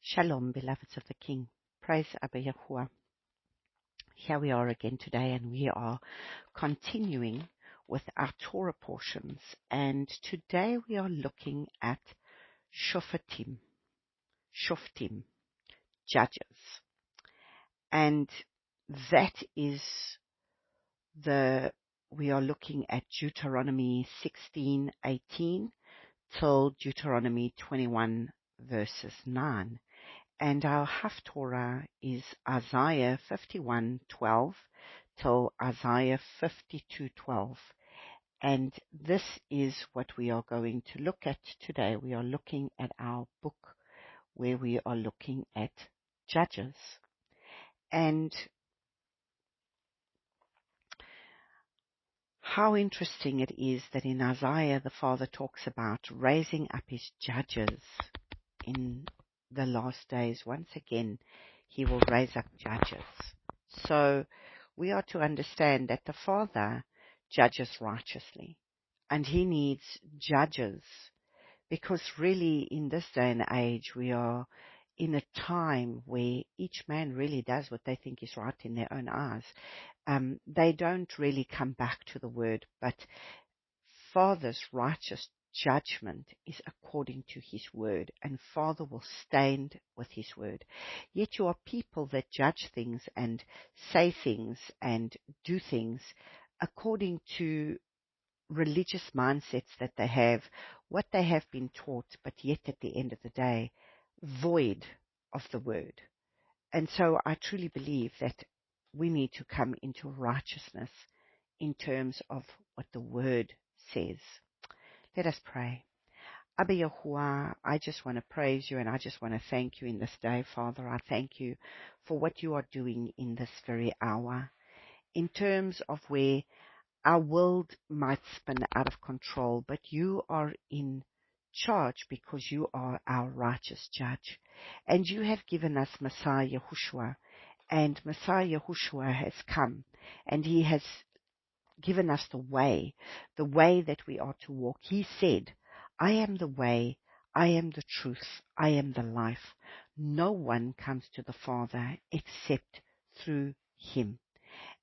Shalom, beloveds of the King. Praise Abba Yahuwah. Here we are again today, and we are continuing with our Torah portions. And today we are looking at Shophetim, judges. And that is we are looking at Deuteronomy 16:18 till Deuteronomy 21 verses 9. And our Haftorah is Isaiah 51:12 till Isaiah 52:12. And this is what we are going to look at today. We are looking at our book where we are looking at Judges. And how interesting it is that in Isaiah the Father talks about raising up his judges in the last days. Once again, he will raise up judges. So we are to understand that the Father judges righteously, and he needs judges, because really in this day and age we are in a time where each man really does what they think is right in their own eyes. They don't really come back to the word, but Father's righteous judgment is according to his word, and Father will stand with his word. Yet you are people that judge things and say things and do things according to religious mindsets that they have, what they have been taught, but yet at the end of the day, void of the word. And so I truly believe that we need to come into righteousness in terms of what the word says. Let us pray. Abba Yahuwah, I just want to praise you and I just want to thank you in this day, Father. I thank you for what you are doing in this very hour, in terms of where our world might spin out of control, but you are in charge because you are our righteous judge. And you have given us Messiah Yahushua, and Messiah Yahushua has come, and he has given us the way that we are to walk. He said, I am the way, I am the truth, I am the life. No one comes to the Father except through him.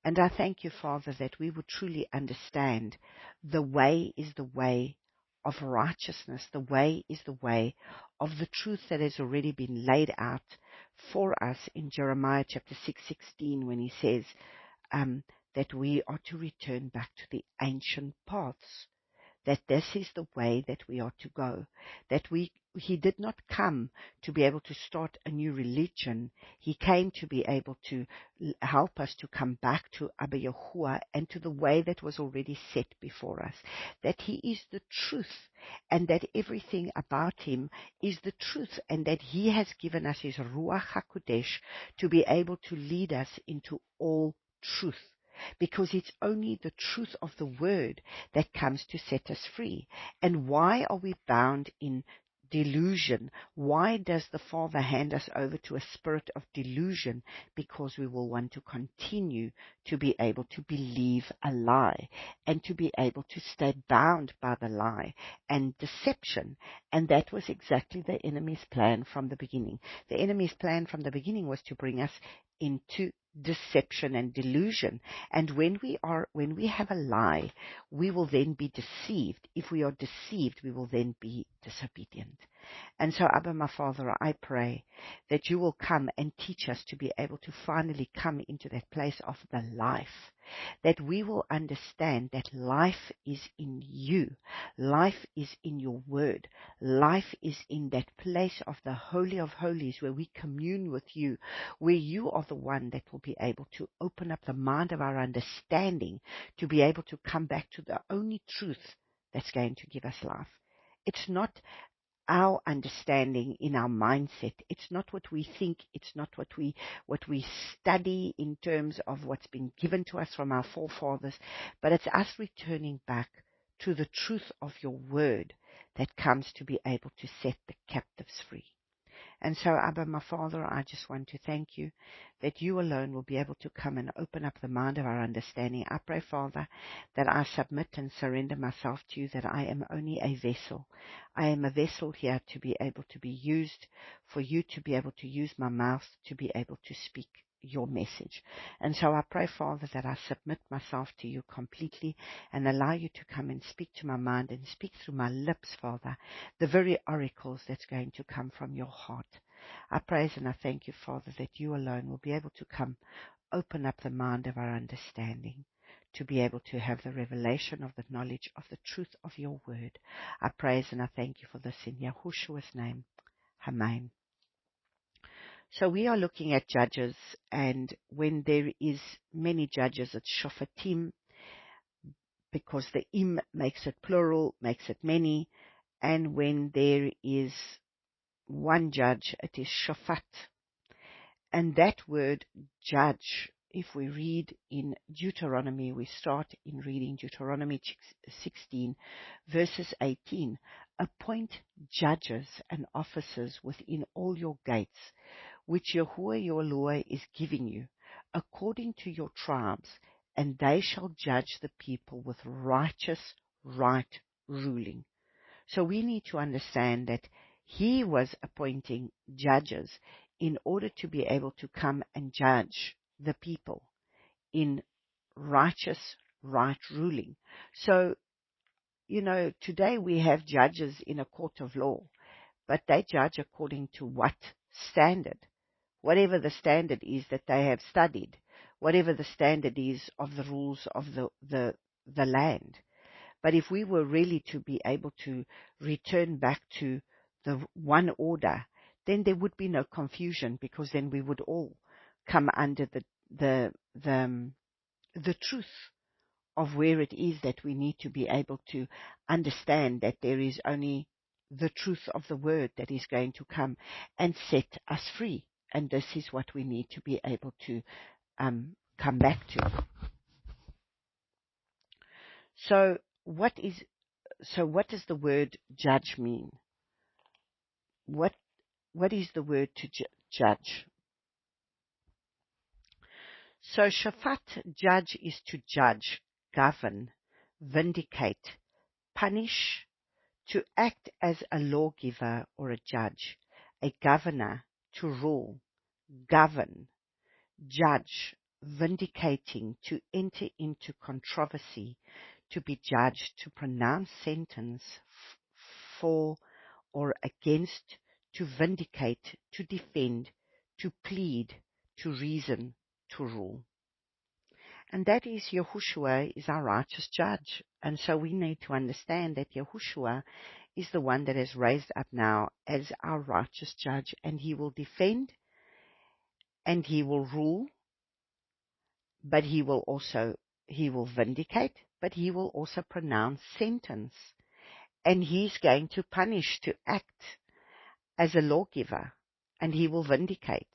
And I thank you, Father, that we would truly understand the way is the way of righteousness. The way is the way of the truth that has already been laid out for us in Jeremiah chapter 6:16, when he says that we are to return back to the ancient paths, that this is the way that we are to go, that he did not come to be able to start a new religion. He came to be able to help us to come back to Abba Yahuwah and to the way that was already set before us, that he is the truth and that everything about him is the truth, and that he has given us his Ruach HaKodesh to be able to lead us into all truth. Because it's only the truth of the word that comes to set us free. And why are we bound in delusion? Why does the Father hand us over to a spirit of delusion? Because we will want to continue to be able to believe a lie and to be able to stay bound by the lie and deception. And that was exactly the enemy's plan from the beginning. The enemy's plan from the beginning was to bring us into deception and delusion. And when we have a lie, we will then be deceived. If we are deceived, we will then be disobedient. And so, Abba, my Father, I pray that you will come and teach us to be able to finally come into that place of the life, that we will understand that life is in you, life is in your word, life is in that place of the Holy of Holies where we commune with you, where you are the one that will be able to open up the mind of our understanding to be able to come back to the only truth that's going to give us life. It's not our understanding in our mindset. It's not what we think. It's not what we study in terms of what's been given to us from our forefathers, but it's us returning back to the truth of your word that comes to be able to set the captives free. And so, Abba, my Father, I just want to thank you that you alone will be able to come and open up the mind of our understanding. I pray, Father, that I submit and surrender myself to you, that I am only a vessel. I am a vessel here to be able to be used, for you to be able to use my mouth to be able to speak your message. And so I pray, Father, that I submit myself to you completely and allow you to come and speak to my mind and speak through my lips, Father, the very oracles that's going to come from your heart. I praise and I thank you, Father, that you alone will be able to come, open up the mind of our understanding, to be able to have the revelation of the knowledge of the truth of your word. I praise and I thank you for this in Yahushua's name. Amen. So we are looking at judges, and when there is many judges, it's Shophetim, because the im makes it plural, makes it many, and when there is one judge, it is Shophat. And that word judge, if we read in Deuteronomy, we start in reading Deuteronomy 16, verses 18, appoint judges and officers within all your gates, which Yahuwah your Lord is giving you, according to your tribes, and they shall judge the people with righteous right ruling. So we need to understand that he was appointing judges in order to be able to come and judge the people in righteous right ruling. So, today we have judges in a court of law, but they judge according to what standard? Whatever the standard is that they have studied, whatever the standard is of the rules of the land. But if we were really to be able to return back to the one order, then there would be no confusion, because then we would all come under the truth of where it is that we need to be able to understand that there is only the truth of the word that is going to come and set us free. And this is what we need to be able to come back to. So what does the word judge mean? What is the word to judge? So Shaphat, judge, is to judge, govern, vindicate, punish, to act as a lawgiver or a judge, a governor, to rule, govern, judge, vindicating, to enter into controversy, to be judged, to pronounce sentence for or against, to vindicate, to defend, to plead, to reason, to rule. And that is Yahushua is our righteous judge. And so we need to understand that Yahushua is the one that is raised up now as our righteous judge, and he will defend and he will rule, but he will vindicate, but he will also pronounce sentence. And he's going to punish, to act as a lawgiver, and he will vindicate,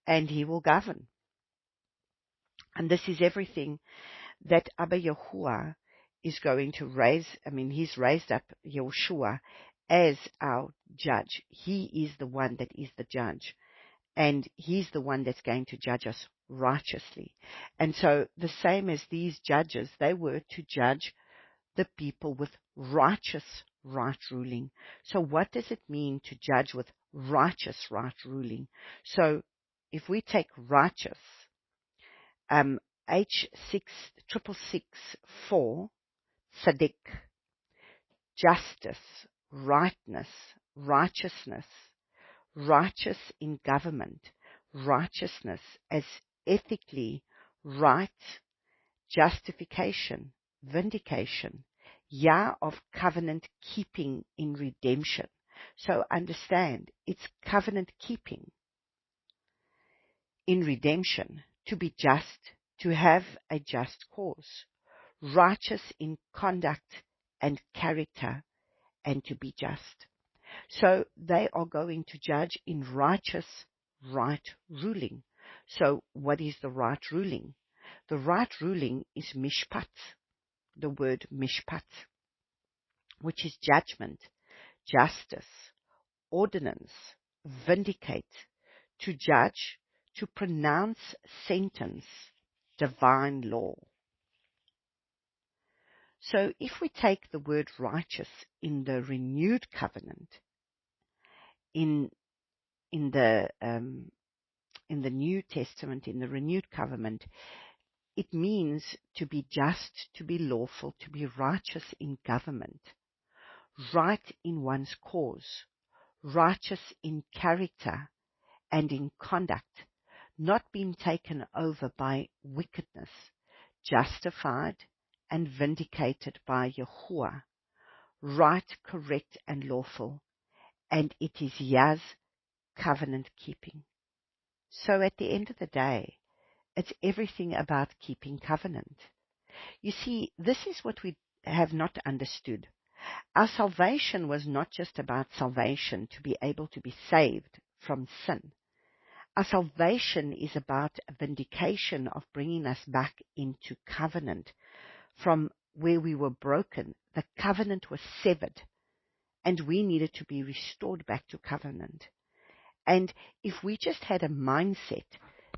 and he will govern. And this is everything that Abba Yahuwah is going to raise. He's raised up Yahushua as our judge. He is the one that is the judge, and he's the one that's going to judge us righteously. And so the same as these judges, they were to judge the people with righteous right ruling. So what does it mean to judge with righteous right ruling? So if we take righteous, H6664, Sadiq, justice, rightness, righteousness, righteous in government, righteousness as ethically right, justification, vindication, of covenant keeping in redemption. So understand, it's covenant keeping in redemption, to be just, to have a just cause, righteous in conduct and character, and to be just. So they are going to judge in righteous right ruling. So what is the right ruling? The right ruling is mishpat, the word mishpat, which is judgment, justice, ordinance, vindicate, to judge, to pronounce sentence, divine law. So if we take the word righteous in the renewed covenant, in the New Testament, in the renewed covenant, it means to be just, to be lawful, to be righteous in government, right in one's cause, righteous in character and in conduct, not being taken over by wickedness, justified and vindicated by Yahuwah, right, correct, and lawful, and it is Yah's covenant keeping. So at the end of the day, it's everything about keeping covenant. You see, this is what we have not understood. Our salvation was not just about salvation to be able to be saved from sin. Our salvation is about a vindication of bringing us back into covenant from where we were broken. The covenant was severed, and we needed to be restored back to covenant. And if we just had a mindset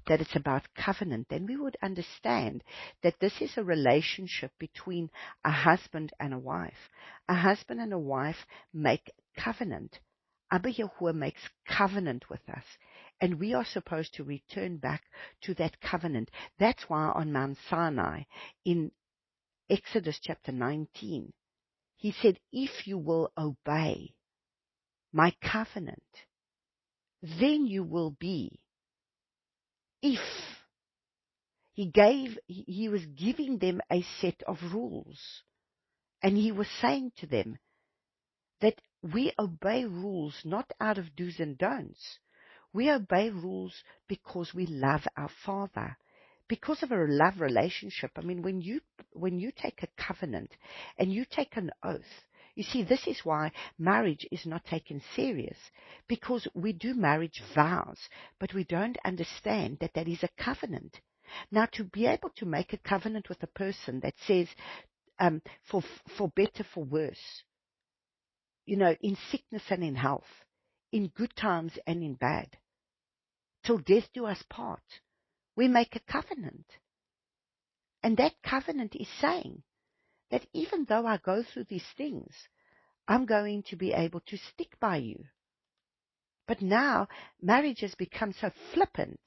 that it's about covenant, then we would understand that this is a relationship between a husband and a wife. A husband and a wife make covenant. Abba Yahuwah makes covenant with us, and we are supposed to return back to that covenant. That's why on Mount Sinai, in Exodus chapter 19, he said, if you will obey my covenant, then you will be. If he was giving them a set of rules, and he was saying to them that we obey rules not out of do's and don'ts. We obey rules because we love our Father, because of a love relationship. I mean, when you take a covenant and you take an oath, you see, this is why marriage is not taken serious, because we do marriage vows, but we don't understand that that is a covenant. Now, to be able to make a covenant with a person that says, for better, for worse, in sickness and in health, in good times and in bad, till death do us part, we make a covenant. And that covenant is saying that even though I go through these things, I'm going to be able to stick by you. But now marriage has become so flippant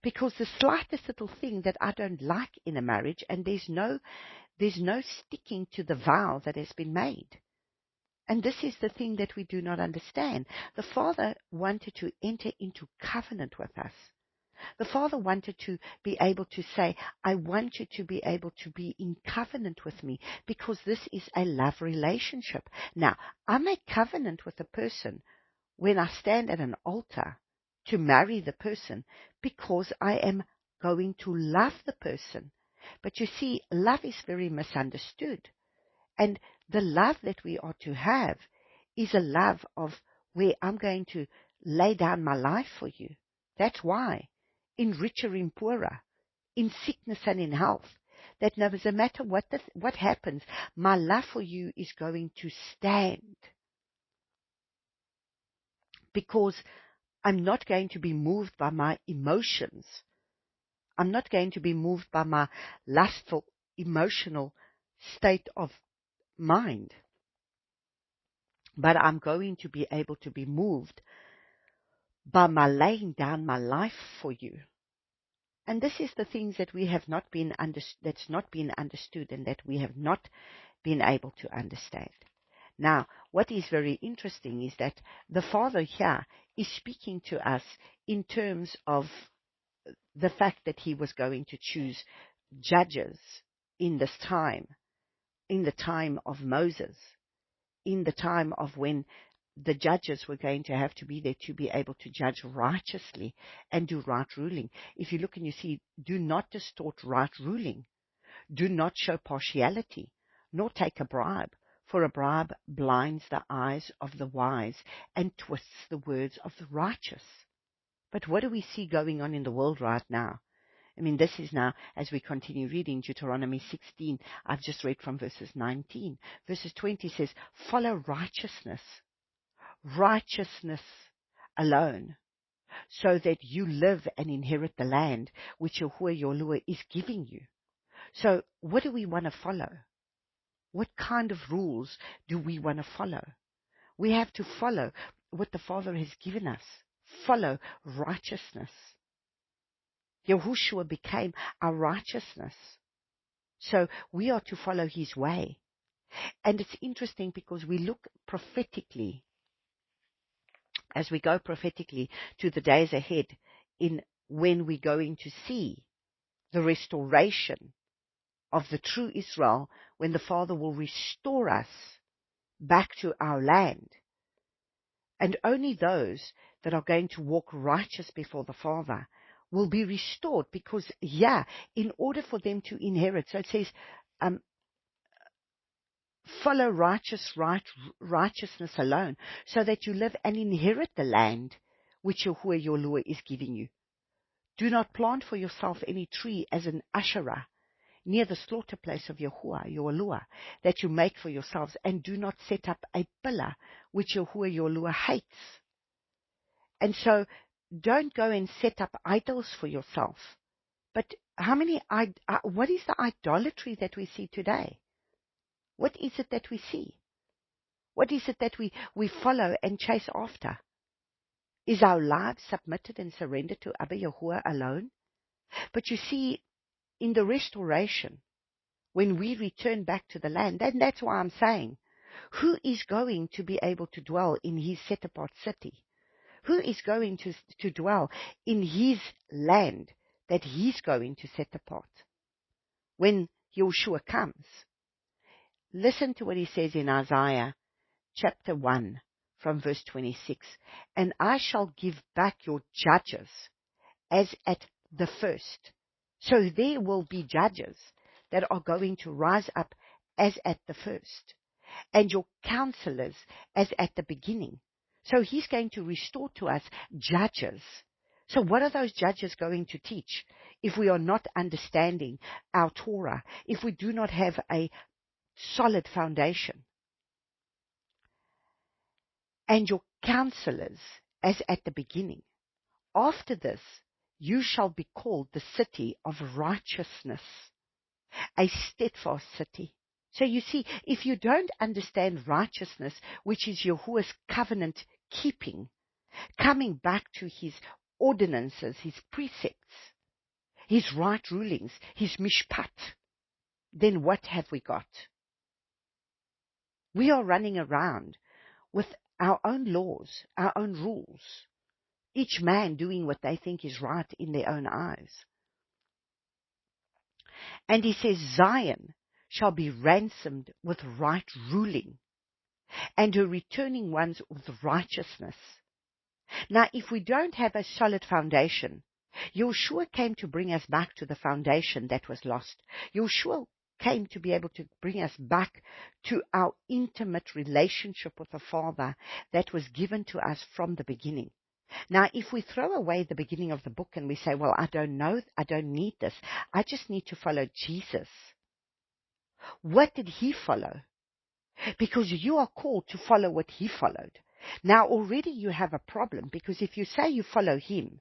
because the slightest little thing that I don't like in a marriage, and there's no sticking to the vow that has been made. And this is the thing that we do not understand. The Father wanted to enter into covenant with us. The Father wanted to be able to say, I want you to be able to be in covenant with me, because this is a love relationship. Now, I make covenant with a person when I stand at an altar to marry the person, because I am going to love the person. But you see, love is very misunderstood. And the love that we are to have is a love of where I'm going to lay down my life for you. That's why, in richer, in poorer, in sickness and in health, that no matter what happens, my love for you is going to stand. Because I'm not going to be moved by my emotions. I'm not going to be moved by my lustful, emotional state of mind. But I'm going to be able to be moved by my laying down my life for you. And this is the things that we have not been that's not been understood, and that we have not been able to understand. Now, what is very interesting is that the Father here is speaking to us in terms of the fact that he was going to choose judges in this time, in the time of Moses, in the time of when the judges were going to have to be there to be able to judge righteously and do right ruling. If you look and you see, do not distort right ruling. Do not show partiality, nor take a bribe, for a bribe blinds the eyes of the wise and twists the words of the righteous. But what do we see going on in the world right now? I mean, this is now, as we continue reading Deuteronomy 16, I've just read from verses 19. Verses 20 says, follow righteousness, alone, so that you live and inherit the land which Yahuwah your Lord is giving you. So what do we want to follow? What kind of rules do we want to follow? We have to follow what the Father has given us. Follow righteousness. Yahushua became our righteousness. So we are to follow his way. And it's interesting because we look prophetically, as we go prophetically to the days ahead, in when we're going to see the restoration of the true Israel, when the Father will restore us back to our land. And only those that are going to walk righteous before the Father will be restored, because, in order for them to inherit, so it says, follow righteousness alone, so that you live and inherit the land which Yahuwah your Lord is giving you. Do not plant for yourself any tree as an Asherah near the slaughter place of Yahuwah your Lord, that you make for yourselves, and do not set up a pillar which Yahuwah your Lord hates. And so, don't go and set up idols for yourself. But what is the idolatry that we see today? What is it that we see? What is it that we follow and chase after? Is our lives submitted and surrendered to Abba Yahuwah alone? But you see, in the restoration, when we return back to the land, and that's why I'm saying, who is going to be able to dwell in his set-apart city? Who is going to dwell in his land that he's going to set apart when Yeshua comes? Listen to what he says in Isaiah chapter 1 from verse 26. And I shall give back your judges as at the first. So there will be judges that are going to rise up as at the first, and your counselors as at the beginning. So he's going to restore to us judges. So what are those judges going to teach if we are not understanding our Torah, if we do not have a solid foundation? And your counselors as at the beginning. After this, you shall be called the city of righteousness, a steadfast city. So you see, if you don't understand righteousness, which is Yahuwah's covenant keeping, coming back to his ordinances, his precepts, his right rulings, his mishpat, then what have we got? We are running around with our own laws, our own rules, each man doing what they think is right in their own eyes. And he says, Zion shall be ransomed with right ruling, and her returning ones with righteousness. Now, if we don't have a solid foundation, Yeshua came to bring us back to the foundation that was lost. Yeshua came to be able to bring us back to our intimate relationship with the Father that was given to us from the beginning. Now, if we throw away the beginning of the book and we say, well, I don't know, I don't need this, I just need to follow Jesus. What did he follow? Because you are called to follow what he followed. Now, already you have a problem, because if you say you follow him,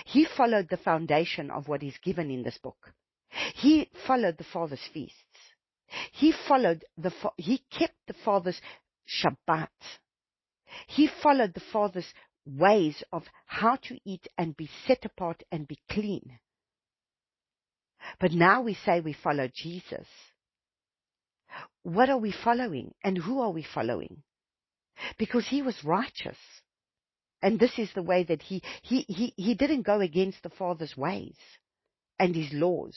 he followed the foundation of what is given in this book. He followed the Father's feasts. He kept the Father's Shabbat. He followed the Father's ways of how to eat and be set apart and be clean. But now we say we follow Jesus. What are we following, and who are we following? Because he was righteous. And this is the way that he didn't go against the Father's ways and his laws.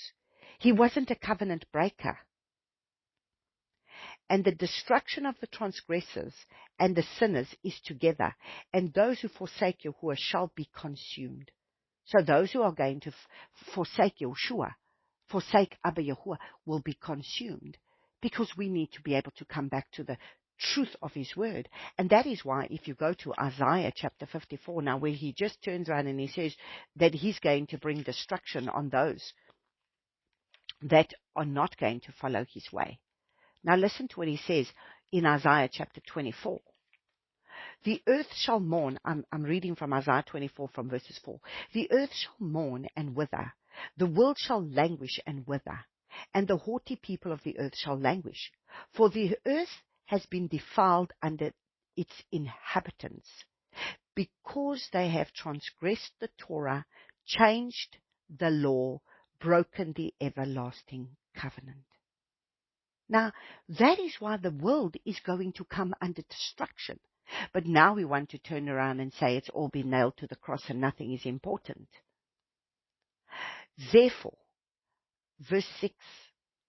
He wasn't a covenant breaker. And the destruction of the transgressors and the sinners is together, and those who forsake Yahuwah shall be consumed. So those who are going to forsake Yeshua, forsake Abba Yahuwah, will be consumed, because we need to be able to come back to the truth of his word. And that is why if you go to Isaiah chapter 54 now, where he just turns around and he says that he's going to bring destruction on those that are not going to follow his way. Now listen to what he says in Isaiah chapter 24. The earth shall mourn. I'm reading from Isaiah 24 from verses 4. The earth shall mourn and wither. The world shall languish and wither. And the haughty people of the earth shall languish. For the earth has been defiled under its inhabitants, because they have transgressed the Torah, changed the law, broken the everlasting covenant. Now, that is why the world is going to come under destruction. But now we want to turn around and say it's all been nailed to the cross and nothing is important. Therefore, verse 6,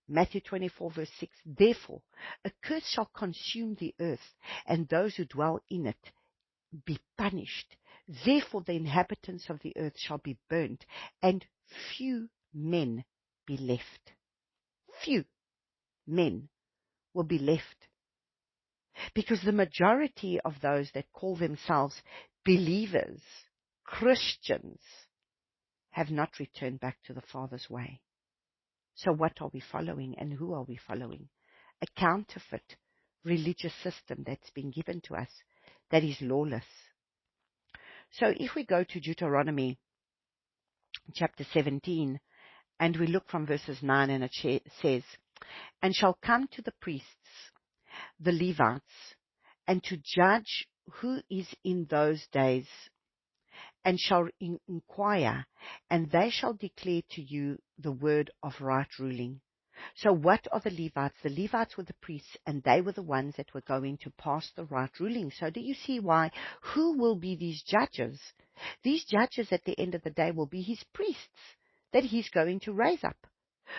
Matthew 24, verse 6, therefore, a curse shall consume the earth, and those who dwell in it be punished. Therefore, the inhabitants of the earth shall be burnt, and few men be left. Few men will be left. Because the majority of those that call themselves believers, Christians, have not returned back to the Father's way. So what are we following, and who are we following? A counterfeit religious system that's been given to us that is lawless. So if we go to Deuteronomy chapter 17, and we look from verses 9, and it says, and shall come to the priests, the Levites, and to judge who is in those days, and shall inquire, and they shall declare to you the word of right ruling. So what are the Levites? The Levites were the priests, and they were the ones that were going to pass the right ruling. So do you see why? Who will be these judges? These judges at the end of the day will be his priests that he's going to raise up.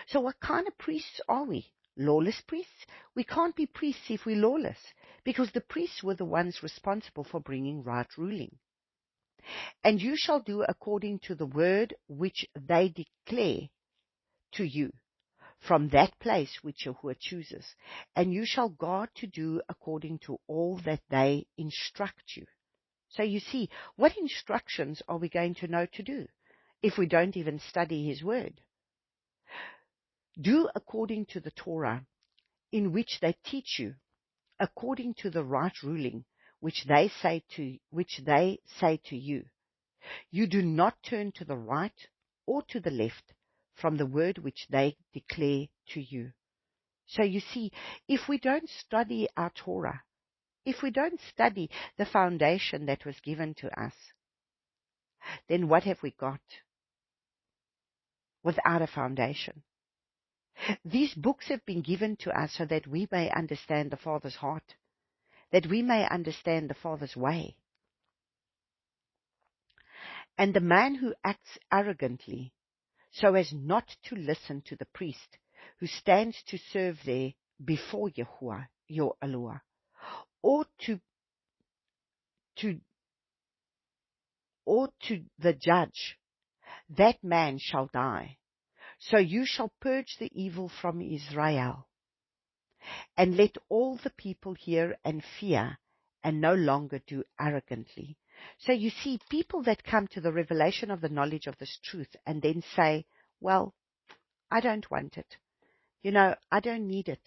So what kind of priests are we? Lawless priests? We can't be priests if we're lawless, because the priests were the ones responsible for bringing right ruling. And you shall do according to the word which they declare to you from that place which Yahuwah chooses, and you shall guard to do according to all that they instruct you. So you see, what instructions are we going to know to do if we don't even study his word? Do according to the Torah, in which they teach you, according to the right ruling which they say to you. You do not turn to the right or to the left from the word which they declare to you. So you see, if we don't study our Torah, if we don't study the foundation that was given to us, then what have we got without a foundation? These books have been given to us so that we may understand the Father's heart, that we may understand the Father's way. And the man who acts arrogantly, so as not to listen to the priest who stands to serve there before Yahuwah, your Eloah, or to the judge, that man shall die. So you shall purge the evil from Israel, and let all the people hear and fear, and no longer do arrogantly. So you see, people that come to the revelation of the knowledge of this truth and then say, well, I don't want it. I don't need it.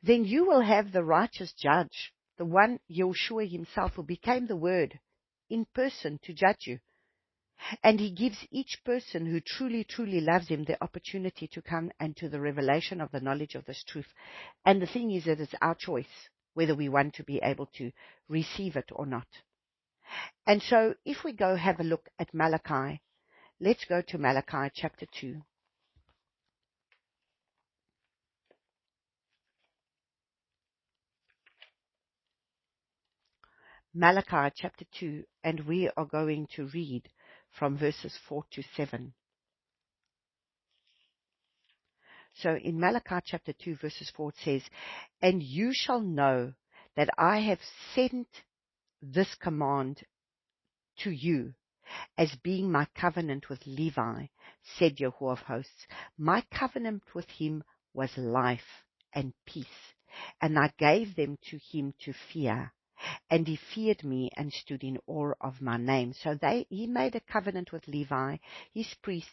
Then you will have the righteous judge, the one Yahushua himself, who became the Word in person to judge you. And he gives each person who truly, truly loves him the opportunity to come and to the revelation of the knowledge of this truth. And the thing is that it's our choice whether we want to be able to receive it or not. And so if we go have a look at Malachi, let's go to Malachi chapter 2. Malachi chapter 2, and we are going to read from verses 4 to 7. So in Malachi chapter 2, verses 4, it says, and you shall know that I have sent this command to you as being my covenant with Levi, said Yahuwah of hosts. My covenant with him was life and peace, and I gave them to him to fear. And he feared me and stood in awe of my name. So he made a covenant with Levi, his priests,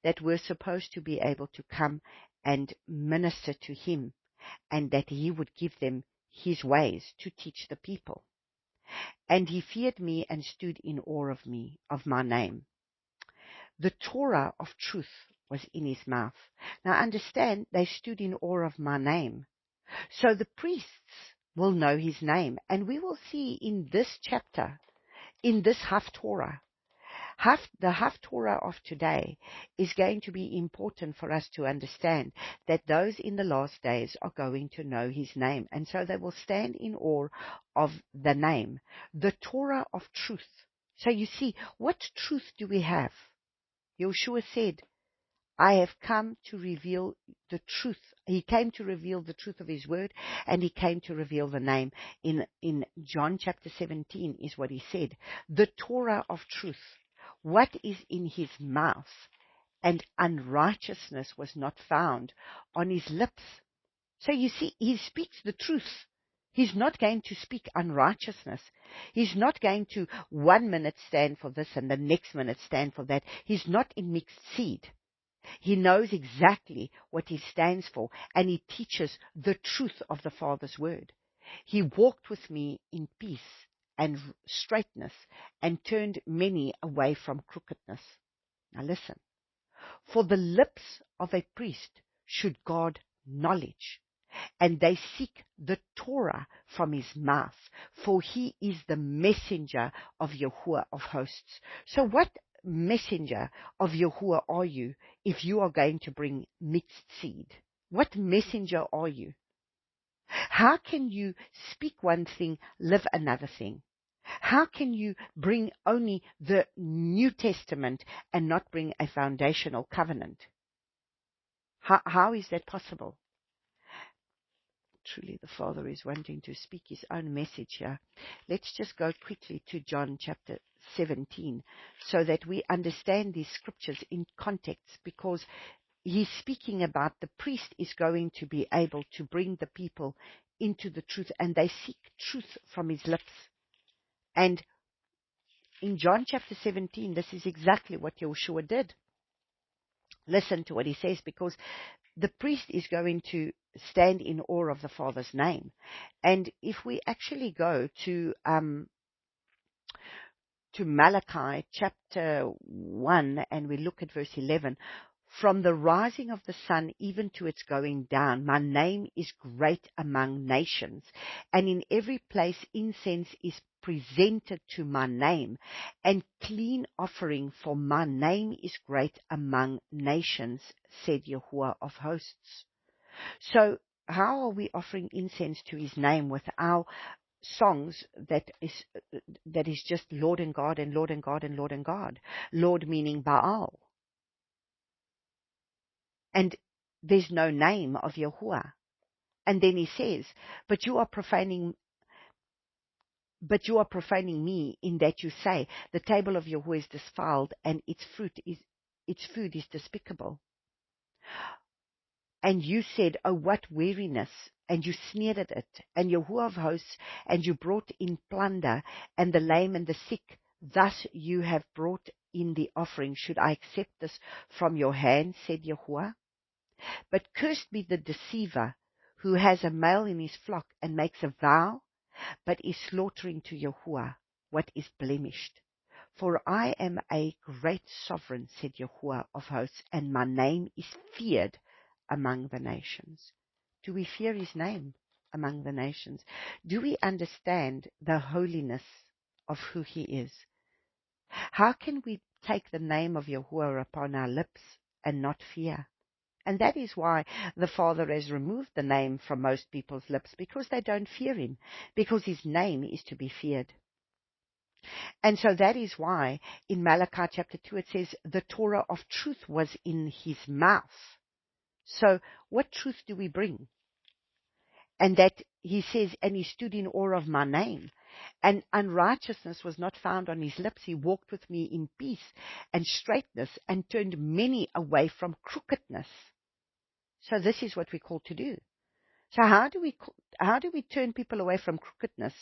that were supposed to be able to come and minister to him, and that he would give them his ways to teach the people. And he feared me and stood in awe of me, of my name. The Torah of truth was in his mouth. Now understand, they stood in awe of my name. So the priests will know his name. And we will see in this chapter, in this Haftorah, the Haftorah of today is going to be important for us to understand that those in the last days are going to know his name. And so they will stand in awe of the name, the Torah of truth. So you see, what truth do we have? Yeshua said, I have come to reveal the truth. He came to reveal the truth of his word, and he came to reveal the name. In John chapter 17 is what he said, the Torah of truth. What is in his mouth, and unrighteousness was not found on his lips. So you see, he speaks the truth. He's not going to speak unrighteousness. He's not going to 1 minute stand for this and the next minute stand for that. He's not in mixed seed. He knows exactly what he stands for, and he teaches the truth of the Father's word. He walked with me in peace and straightness, and turned many away from crookedness. Now listen. For the lips of a priest should guard knowledge, and they seek the Torah from his mouth, for he is the messenger of Yahuwah of hosts. So what messenger of Yahuwah are you if you are going to bring mixed seed? What messenger are you? How can you speak one thing, live another thing? How can you bring only the New Testament and not bring a foundational covenant? How is that possible? Truly, the Father is wanting to speak his own message here. Let's just go quickly to John chapter 17 so that we understand these scriptures in context, because he's speaking about the priest is going to be able to bring the people into the truth, and they seek truth from his lips. And in John chapter 17, this is exactly what Yeshua did. Listen to what he says, because the priest is going to stand in awe of the Father's name. And if we actually go to Malachi chapter 1 and we look at verse 11, from the rising of the sun even to its going down, my name is great among nations, and in every place incense is presented to my name, and clean offering, for my name is great among nations, said Yahuwah of hosts. So how are we offering incense to his name with our songs that is just Lord and God and Lord and God and Lord and God? Lord meaning Baal. And there's no name of Yahuwah. And then he says, but you are profaning me, in that you say, the table of Yahuwah is defiled, and its food is despicable. And you said, oh, what weariness, and you sneered at it, and Yahuwah of hosts, and you brought in plunder, and the lame and the sick, thus you have brought in the offering. Should I accept this from your hand, said Yahuwah? But cursed be the deceiver, who has a male in his flock, and makes a vow, but is slaughtering to Yahuwah what is blemished. For I am a great sovereign, said Yahuwah of hosts, and my name is feared among the nations. Do we fear his name among the nations? Do we understand the holiness of who he is? How can we take the name of Yahuwah upon our lips and not fear? And that is why the Father has removed the name from most people's lips, because they don't fear him, because his name is to be feared. And so that is why in Malachi chapter 2 it says, the Torah of truth was in his mouth. So what truth do we bring? And that he says, and he stood in awe of my name, and unrighteousness was not found on his lips. He walked with me in peace and straightness, and turned many away from crookedness. So this is what we're called to do. So how do we turn people away from crookedness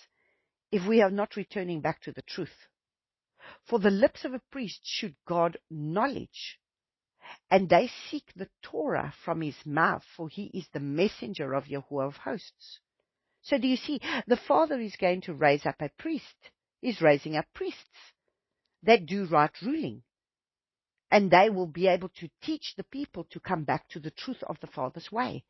if we are not returning back to the truth? For the lips of a priest should guard knowledge, and they seek the Torah from his mouth, for he is the messenger of Yahuwah of hosts. So do you see, the Father is going to raise up a priest. He's raising up priests that do right ruling. And they will be able to teach the people to come back to the truth of the Father's way.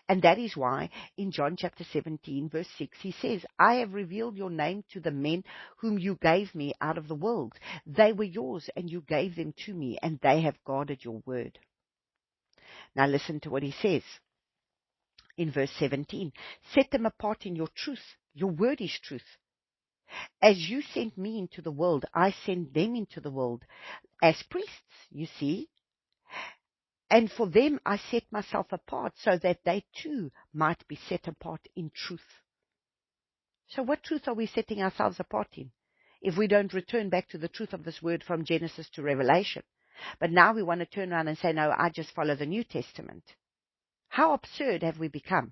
And that is why in John chapter 17, verse 6, he says, I have revealed your name to the men whom you gave me out of the world. They were yours, and you gave them to me, and they have guarded your word. Now listen to what he says in verse 17. Set them apart in your truth. Your word is truth. As you sent me into the world, I sent them into the world as priests, you see. And for them I set myself apart, so that they too might be set apart in truth. So what truth are we setting ourselves apart in, if we don't return back to the truth of this word from Genesis to Revelation? But now we want to turn around and say, no, I just follow the New Testament. How absurd have we become?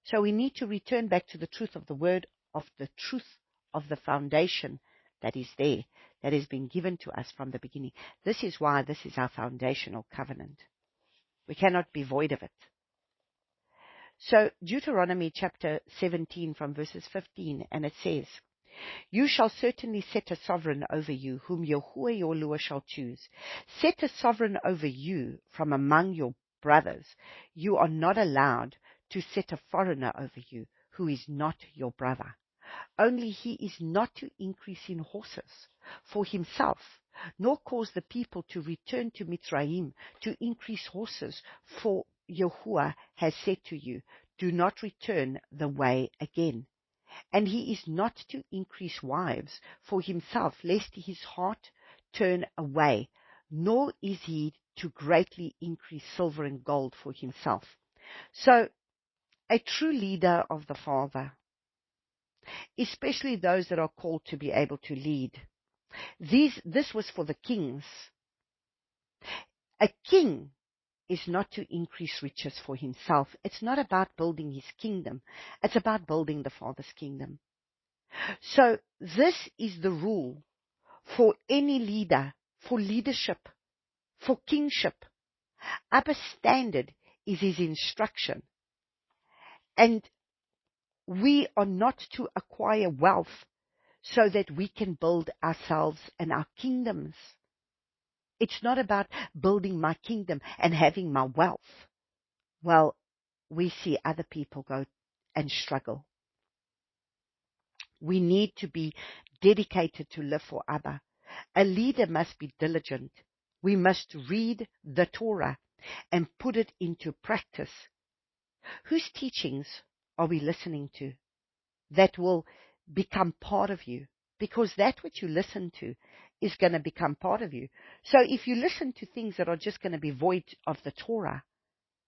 So we need to return back to the truth of the word, of the truth of the foundation that is there, that has been given to us from the beginning. This is why this is our foundational covenant. We cannot be void of it. So Deuteronomy chapter 17 from verses 15, and it says, you shall certainly set a sovereign over you, whom Yahuwah your Lord shall choose. Set a sovereign over you from among your brothers. You are not allowed to set a foreigner over you, who is not your brother. Only he is not to increase in horses for himself, nor cause the people to return to Mitzrayim to increase horses, for Yahuwah has said to you, do not return the way again. And he is not to increase wives for himself, lest his heart turn away, nor is he to greatly increase silver and gold for himself. So, a true leader of the Father, especially those that are called to be able to lead, this was for the kings. A king is not to increase riches for himself. It's not about building his kingdom. It's about building the Father's kingdom. So this is the rule for any leader, for leadership, for kingship. Our standard is his instruction. And we are not to acquire wealth so that we can build ourselves and our kingdoms. It's not about building my kingdom and having my wealth. Well, we see other people go and struggle. We need to be dedicated to live for Abba. A leader must be diligent. We must read the Torah and put it into practice. Whose teachings are we listening to that will become part of you? Because that which you listen to is going to become part of you. So if you listen to things that are just going to be void of the Torah,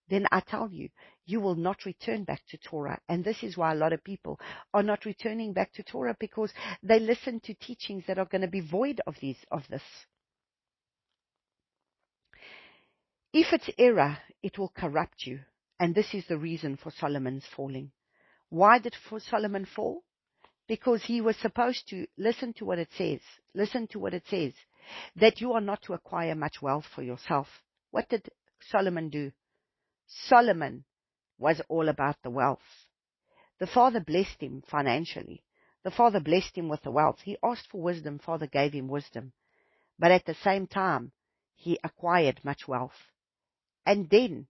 then I tell you, you will not return back to Torah. And this is why a lot of people are not returning back to Torah, because they listen to teachings that are going to be void of this. If it's error, it will corrupt you. And this is the reason for Solomon's falling. Why did Solomon fall? Because he was supposed to listen to what it says. Listen to what it says. That you are not to acquire much wealth for yourself. What did Solomon do? Solomon was all about the wealth. The Father blessed him financially. The Father blessed him with the wealth. He asked for wisdom. Father gave him wisdom. But at the same time, he acquired much wealth. And then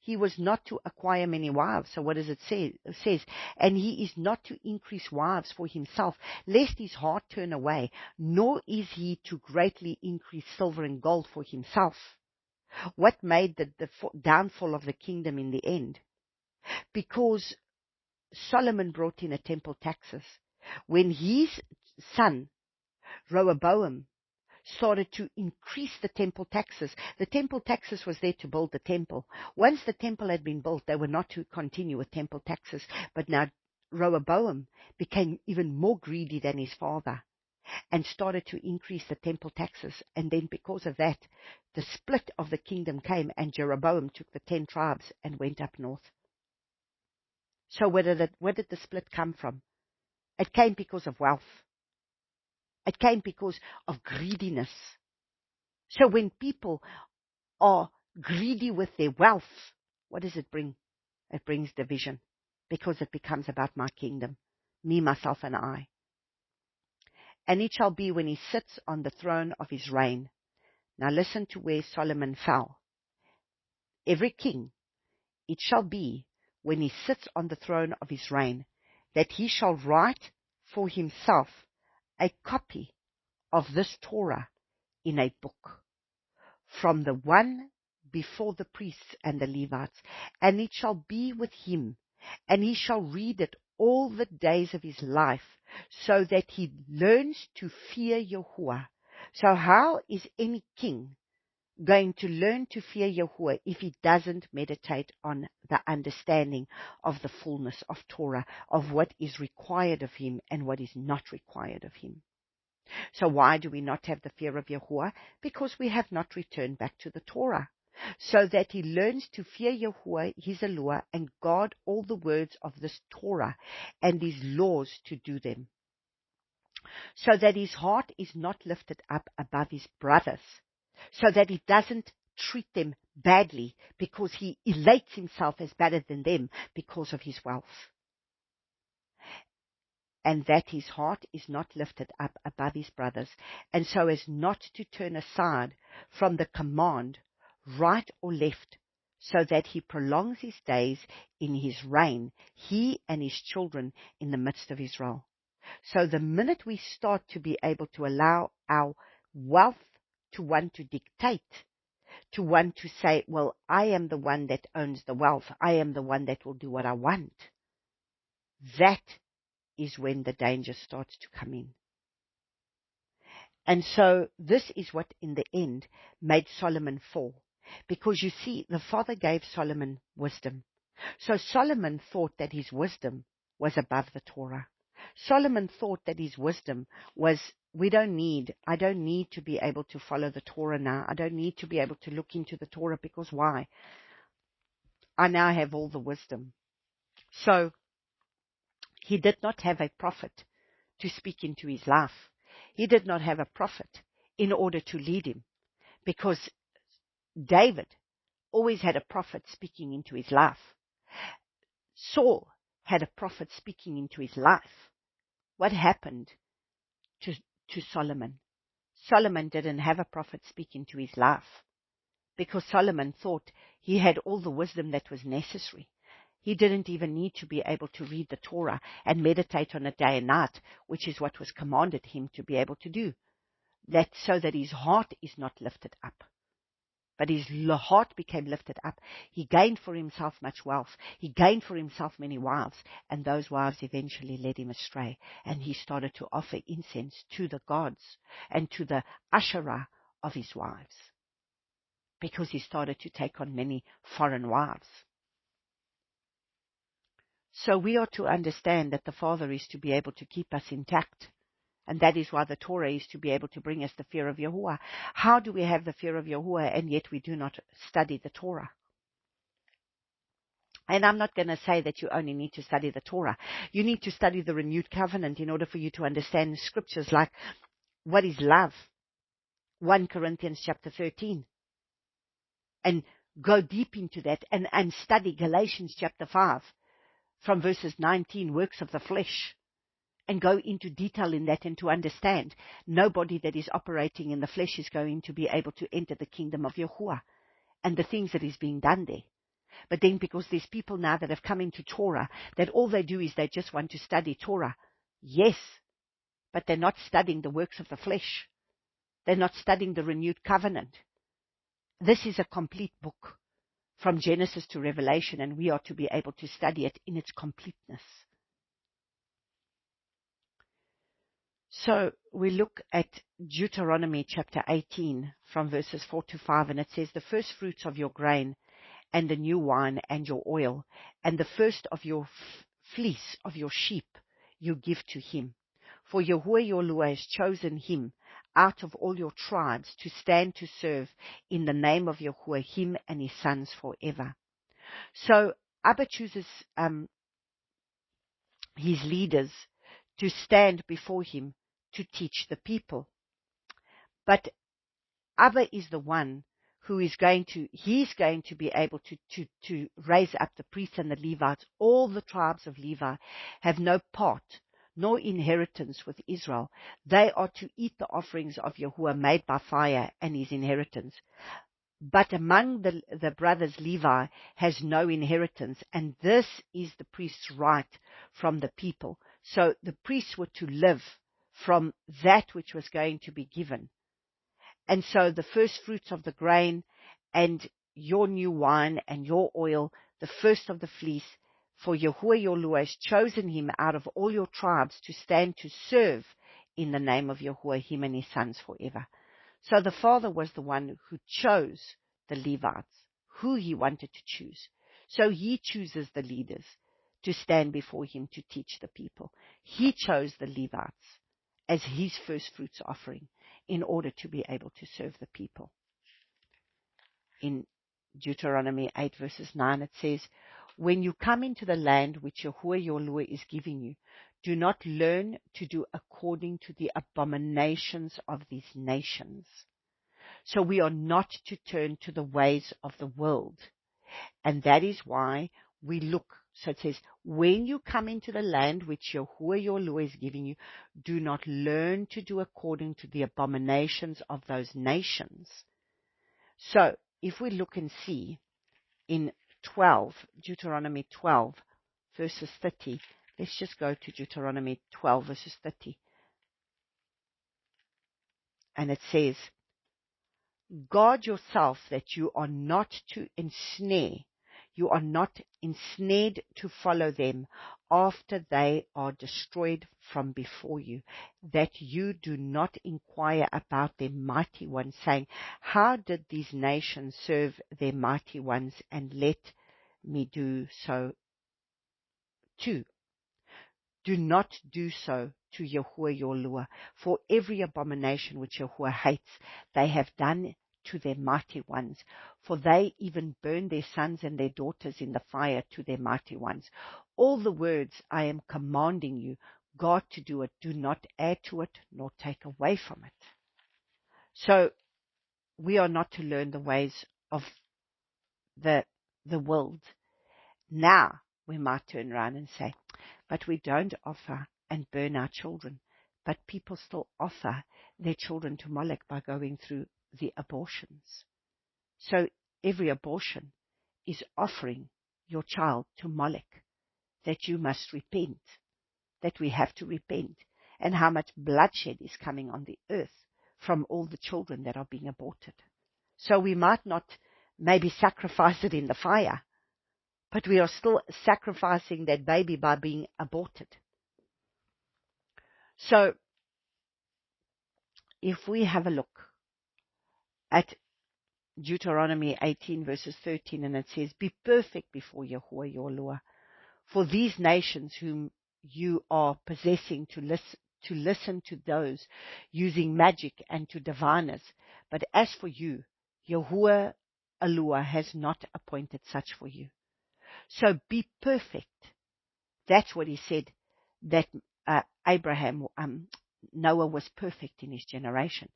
he was not to acquire many wives. So what does it say? It says, and he is not to increase wives for himself, lest his heart turn away, nor is he to greatly increase silver and gold for himself. What made the downfall of the kingdom in the end? Because Solomon brought in a temple taxes. When his son, Rehoboam, started to increase the temple taxes was there to build the temple. Once the temple had been built, they were not to continue with temple taxes. But now Rehoboam became even more greedy than his father and started to increase the temple taxes. And then because of that, the split of the kingdom came, and Jeroboam took the 10 tribes and went up north. So where did the split come from? It came because of wealth. It came because of greediness. So when people are greedy with their wealth, what does it bring? It brings division. because it becomes about my kingdom, me, myself, and I. And it shall be when he sits on the throne of his reign. Now listen to where Solomon fell. Every king, it shall be when he sits on the throne of his reign, that he shall write for himself a copy of this Torah in a book, from the one before the priests and the Levites, and it shall be with him, and he shall read it all the days of his life, so that he learns to fear Yahuwah. So how is any king going to learn to fear Yahuwah if he doesn't meditate on the understanding of the fullness of Torah, of what is required of him and what is not required of him? So why do we not have the fear of Yahuwah? Because we have not returned back to the Torah, so that he learns to fear Yahuwah, his Elohah, and guard all the words of this Torah and his laws to do them, so that his heart is not lifted up above his brothers, so that he doesn't treat them badly because he elates himself as better than them because of his wealth, and that his heart is not lifted up above his brothers, and so as not to turn aside from the command, right or left, so that he prolongs his days in his reign, he and his children in the midst of Israel. So the minute we start to be able to allow our wealth to want to dictate, to want to say, well, I am the one that owns the wealth, I am the one that will do what I want, that is when the danger starts to come in. And so this is what in the end made Solomon fall. Because you see, the Father gave Solomon wisdom. So Solomon thought that his wisdom was above the Torah. Solomon thought that his wisdom was, I don't need to be able to follow the Torah now. I don't need to be able to look into the Torah, because why? I now have all the wisdom. So he did not have a prophet to speak into his life. He did not have a prophet in order to lead him, because David always had a prophet speaking into his life. Saul had a prophet speaking into his life. What happened to Solomon? Solomon didn't have a prophet speak into his life, because Solomon thought he had all the wisdom that was necessary. He didn't even need to be able to read the Torah and meditate on it day and night, which is what was commanded him to be able to do. That so that his heart is not lifted up. But his heart became lifted up. He gained for himself much wealth. He gained for himself many wives, and those wives eventually led him astray. And he started to offer incense to the gods and to the Asherah of his wives, because he started to take on many foreign wives. So we are to understand that the Father is to be able to keep us intact. And that is why the Torah is to be able to bring us the fear of Yahuwah. How do we have the fear of Yahuwah and yet we do not study the Torah? And I'm not going to say that you only need to study the Torah. You need to study the renewed covenant in order for you to understand scriptures like what is love, 1 Corinthians chapter 13. And go deep into that and study Galatians chapter 5 from verses 19, works of the flesh. And go into detail in that and to understand nobody that is operating in the flesh is going to be able to enter the kingdom of Yahuwah and the things that is being done there. But then because there's people now that have come into Torah, that all they do is they just want to study Torah. Yes, but they're not studying the works of the flesh. They're not studying the renewed covenant. This is a complete book from Genesis to Revelation, and we are to be able to study it in its completeness. So we look at Deuteronomy chapter 18 from verses 4 to 5, and it says, the first fruits of your grain and the new wine and your oil and the first of your fleece of your sheep you give to him. For Yahuwah your Elohah has chosen him out of all your tribes to stand to serve in the name of Yahuwah, him and his sons forever. So Abba chooses his leaders to stand before him to teach the people. But Abba is the one he's going to be able to raise up the priests and the Levites. All the tribes of Levi have no part nor inheritance with Israel. They are to eat the offerings of Yahuwah made by fire and his inheritance. But among the brothers Levi has no inheritance, and this is the priest's right from the people. So the priests were to live from that which was going to be given. And so the first fruits of the grain and your new wine and your oil, the first of the fleece, for Yahuwah your Lord has chosen him out of all your tribes to stand to serve in the name of Yahuwah, him and his sons forever. So the Father was the one who chose the Levites, who he wanted to choose. So he chooses the leaders to stand before him to teach the people. He chose the Levites as his first fruits offering in order to be able to serve the people. In Deuteronomy 8 verses 9 it says, when you come into the land which Yahuwah your Lord is giving you, do not learn to do according to the abominations of these nations. So we are not to turn to the ways of the world. And that is why we look. So it says, when you come into the land which Yahuwah your Lord is giving you, do not learn to do according to the abominations of those nations. So if we look and see in Deuteronomy 12 verses 30, let's just go to Deuteronomy 12 verses 30. And it says, guard yourself that you are not ensnared to follow them after they are destroyed from before you, that you do not inquire about their mighty ones, saying, how did these nations serve their mighty ones, and let me do so too. Do not do so to Yahuwah your Lord, for every abomination which Yahuwah hates they have done to their mighty ones, for they even burn their sons and their daughters in the fire to their mighty ones. All the words I am commanding you, God, to do it, do not add to it nor take away from it. So we are not to learn the ways of the world. Now we might turn around and say, but we don't offer and burn our children. But people still offer their children to Molech by going through the abortions. So every abortion is offering your child to Molech, that you must repent, that we have to repent, and how much bloodshed is coming on the earth from all the children that are being aborted. So we might not maybe sacrifice it in the fire, but we are still sacrificing that baby by being aborted. So if we have a look at Deuteronomy 18 verses 13, and it says, be perfect before Yahuwah your Lord, for these nations whom you are possessing to listen to those using magic and to diviners. But as for you, Yahuwah Elohah has not appointed such for you. So be perfect. That's what he said, that Noah was perfect in his generation.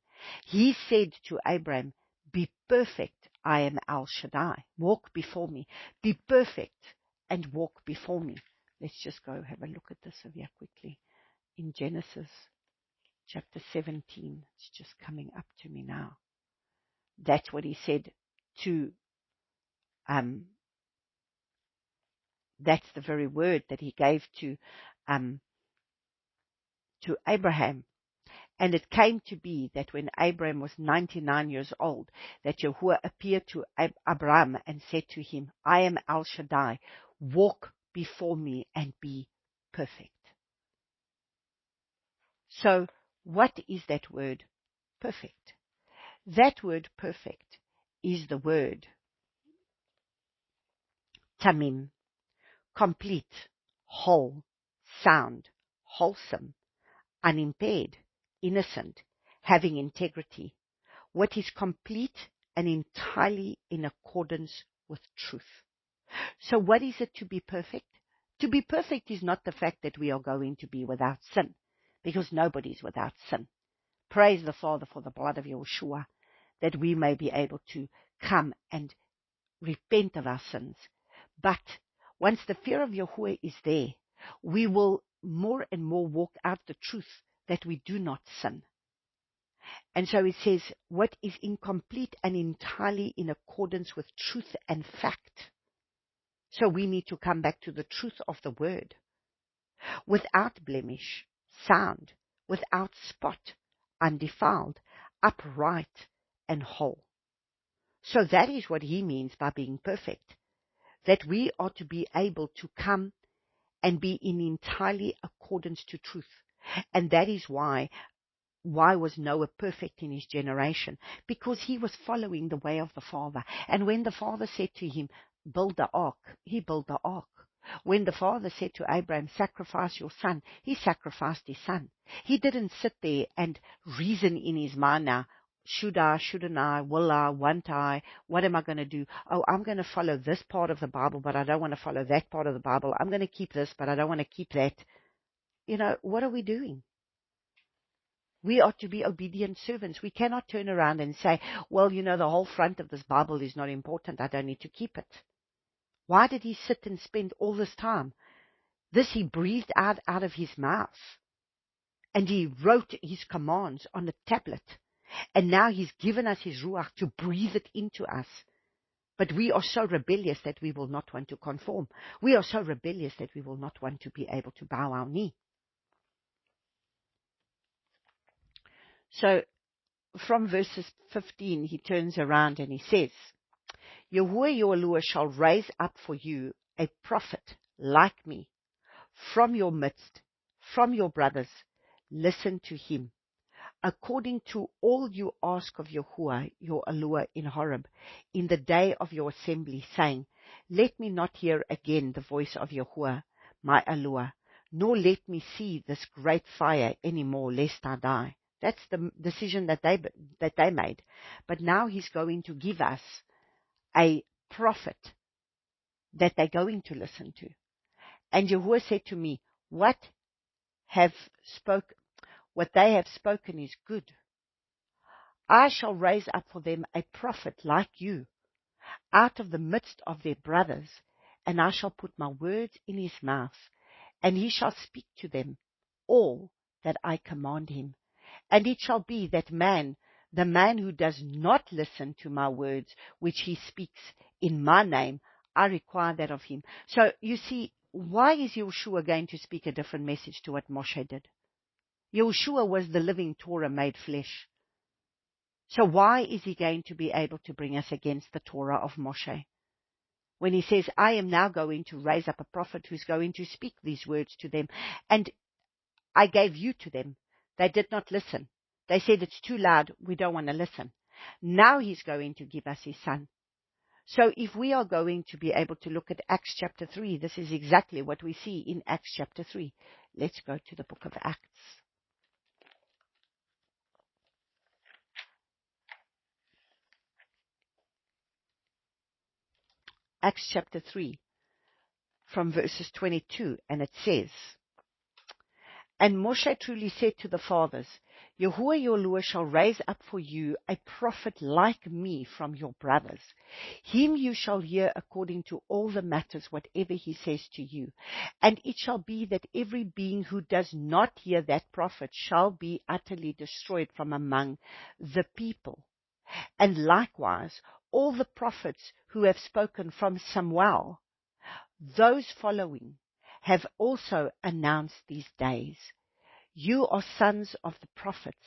He said to Abraham, be perfect, I am El Shaddai. Walk before me. Be perfect and walk before me. Let's just go have a look at this over here quickly. In Genesis chapter 17, it's just coming up to me now. That's what he said to that's the very word that he gave to Abraham. And it came to be that when Abraham was 99 years old, that Yahuwah appeared to Abraham and said to him, I am El Shaddai, walk before me and be perfect. So what is that word perfect? That word perfect is the word tamim, complete, whole, sound, wholesome, unimpaired, innocent, having integrity, what is complete and entirely in accordance with truth. So what is it to be perfect? To be perfect is not the fact that we are going to be without sin, because nobody is without sin. Praise the Father for the blood of Yeshua, that we may be able to come and repent of our sins. But once the fear of Yahuwah is there, we will more and more walk out the truth that we do not sin. And so it says, what is incomplete and entirely in accordance with truth and fact. So we need to come back to the truth of the word. Without blemish, sound, without spot, undefiled, upright, and whole. So that is what he means by being perfect. That we are to be able to come and be in entirely accordance to truth. And that is why was Noah perfect in his generation? Because he was following the way of the Father. And when the Father said to him, build the ark, he built the ark. When the Father said to Abraham, sacrifice your son, he sacrificed his son. He didn't sit there and reason in his mind now, should I, shouldn't I, will I, won't I, what am I going to do? Oh, I'm going to follow this part of the Bible, but I don't want to follow that part of the Bible. I'm going to keep this, but I don't want to keep that. You know, what are we doing? We are to be obedient servants. We cannot turn around and say, well, you know, the whole front of this Bible is not important. I don't need to keep it. Why did he sit and spend all this time? This he breathed out of his mouth. And he wrote his commands on a tablet. And now he's given us his Ruach to breathe it into us. But we are so rebellious that we will not want to conform. We are so rebellious that we will not want to be able to bow our knee. So from verses 15, he turns around and he says, Yahuwah your Elohim shall raise up for you a prophet like me from your midst, from your brothers. Listen to him. According to all you ask of Yahuwah your Elohim in Horeb, in the day of your assembly, saying, let me not hear again the voice of Yahuwah my Elohim, nor let me see this great fire any more, lest I die. That's the decision that they made. But now he's going to give us a prophet that they're going to listen to. And Yahuwah said to me, what they have spoken is good. I shall raise up for them a prophet like you out of the midst of their brothers, and I shall put my words in his mouth, and he shall speak to them all that I command him. And it shall be that the man who does not listen to my words, which he speaks in my name, I require that of him. So you see, why is Yeshua going to speak a different message to what Moshe did? Yeshua was the living Torah made flesh. So why is he going to be able to bring us against the Torah of Moshe? When he says, I am now going to raise up a prophet who's going to speak these words to them. And I gave you to them. They did not listen. They said, it's too loud. We don't want to listen. Now he's going to give us his son. So if we are going to be able to look at Acts chapter 3, this is exactly what we see in Acts chapter 3. Let's go to the book of Acts. Acts chapter 3, from verses 22, and it says, and Moshe truly said to the fathers, Yahuwah your Elohim shall raise up for you a prophet like me from your brothers. Him you shall hear according to all the matters, whatever he says to you. And it shall be that every being who does not hear that prophet shall be utterly destroyed from among the people. And likewise, all the prophets who have spoken from Samuel, those following, have also announced these days. You are sons of the prophets,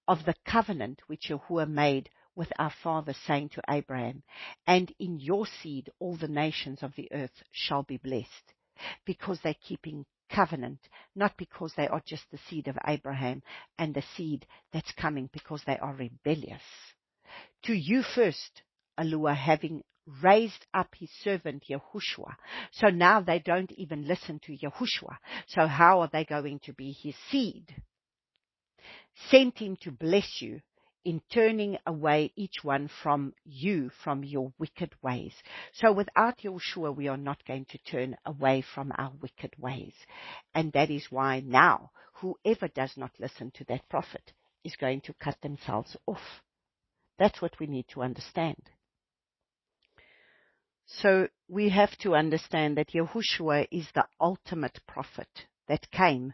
of the covenant which Yahuwah made with our father, saying to Abraham, and in your seed all the nations of the earth shall be blessed, because they're keeping covenant, not because they are just the seed of Abraham and the seed that's coming because they are rebellious. To you first, Elohim, having raised up his servant Yahushua. So now they don't even listen to Yahushua. So how are they going to be his seed? Sent him to bless you in turning away each one from you from your wicked ways. So without Yahushua, we are not going to turn away from our wicked ways. And that is why now, whoever does not listen to that prophet is going to cut themselves off. That's what we need to understand. So we have to understand that Yahushua is the ultimate prophet that came.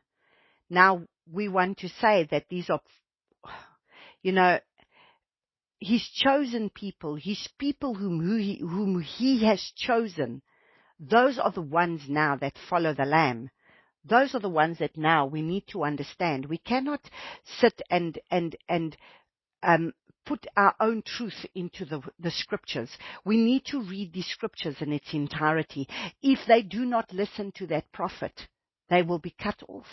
Now we want to say that these are, his chosen people, his people whom he has chosen. Those are the ones now that follow the Lamb. Those are the ones that now we need to understand. We cannot sit and put our own truth into the scriptures. We need to read the scriptures in its entirety. If they do not listen to that prophet, they will be cut off.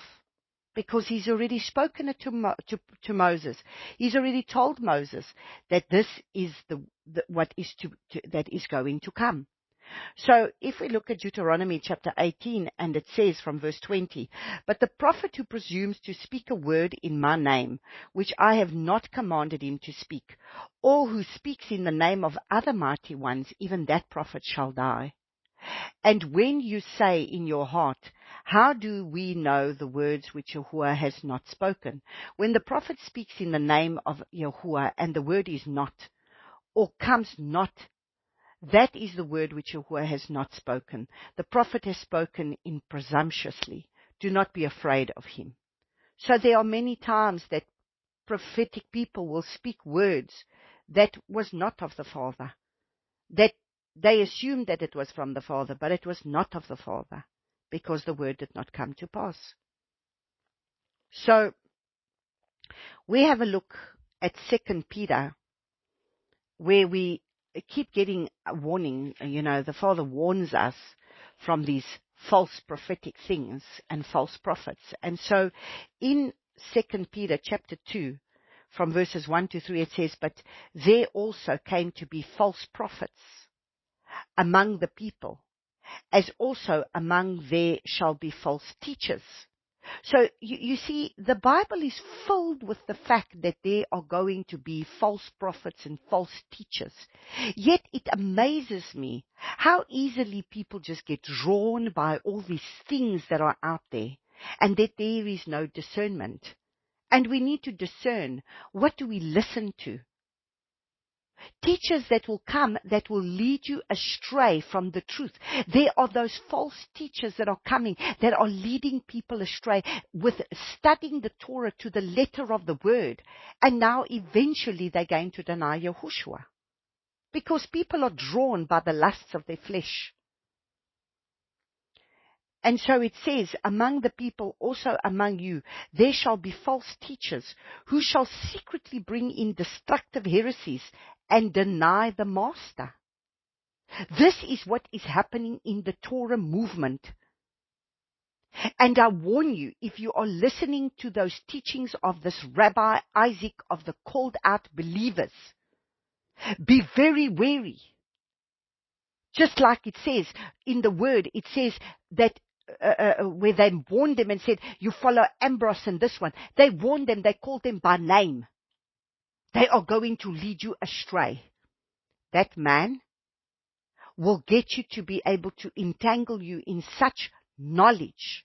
Because he's already spoken it to Moses. He's already told Moses that this is what is that is going to come. So if we look at Deuteronomy chapter 18, and it says from verse 20, "But the prophet who presumes to speak a word in my name, which I have not commanded him to speak, or who speaks in the name of other mighty ones, even that prophet shall die. And when you say in your heart, how do we know the words which Yahuwah has not spoken? When the prophet speaks in the name of Yahuwah, and the word is not, or comes not, that is the word which Yahuwah has not spoken. The prophet has spoken in presumptuously. Do not be afraid of him." So there are many times that prophetic people will speak words that was not of the Father, that they assumed that it was from the Father, but it was not of the Father, because the word did not come to pass. So we have a look at 2 Peter, where we keep getting a warning. The Father warns us from these false prophetic things and false prophets. And so in 2 Peter chapter 2, from verses 1 to 3, it says, "But there also came to be false prophets among the people, as also among there shall be false teachers." So you see, the Bible is filled with the fact that there are going to be false prophets and false teachers. Yet it amazes me how easily people just get drawn by all these things that are out there, and that there is no discernment. And we need to discern, what do we listen to? Teachers that will come that will lead you astray from the truth. There are those false teachers that are coming that are leading people astray with studying the Torah to the letter of the word. And now eventually they're going to deny Yahushua, because people are drawn by the lusts of their flesh. And so it says, "Among the people, also among you, there shall be false teachers, who shall secretly bring in destructive heresies and deny the master." This is what is happening in the Torah movement. And I warn you, if you are listening to those teachings of this Rabbi Isaac of the called out believers, be very wary. Just like it says in the word, it says that where they warned them and said, "You follow Ambrose and this one." They warned them, they called them by name. They are going to lead you astray. That man will get you to be able to entangle you in such knowledge,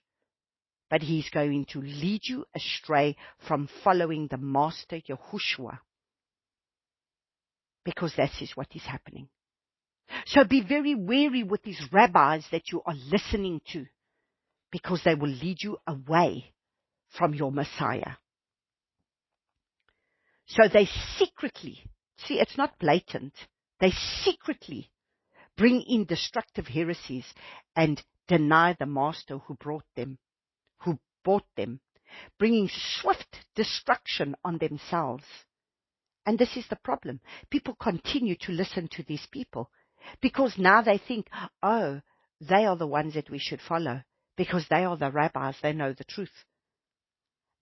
but he's going to lead you astray from following the Master Yahushua, because that is what is happening. So be very wary with these rabbis that you are listening to, because they will lead you away from your Messiah. So they secretly, see, it's not blatant, they secretly bring in destructive heresies and deny the Master who bought them, bringing swift destruction on themselves. And this is the problem. People continue to listen to these people, because now they think, oh, they are the ones that we should follow, because they are the rabbis, they know the truth.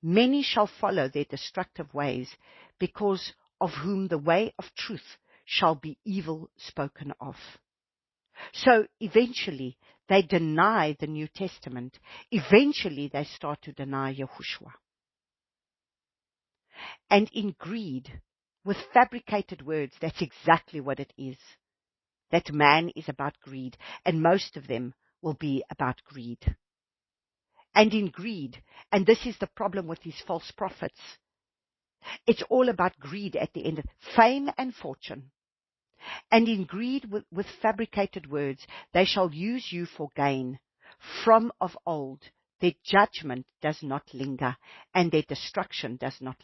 Many shall follow their destructive ways, because of whom the way of truth shall be evil spoken of. So eventually they deny the New Testament. Eventually they start to deny Yahushua. And in greed, with fabricated words, that's exactly what it is. That man is about greed, and most of them will be about greed. And in greed, and this is the problem with these false prophets, It's all about greed at the end. Fame and fortune. And in greed with fabricated words, they shall use you for gain. From of old, their judgment does not linger, and their destruction does not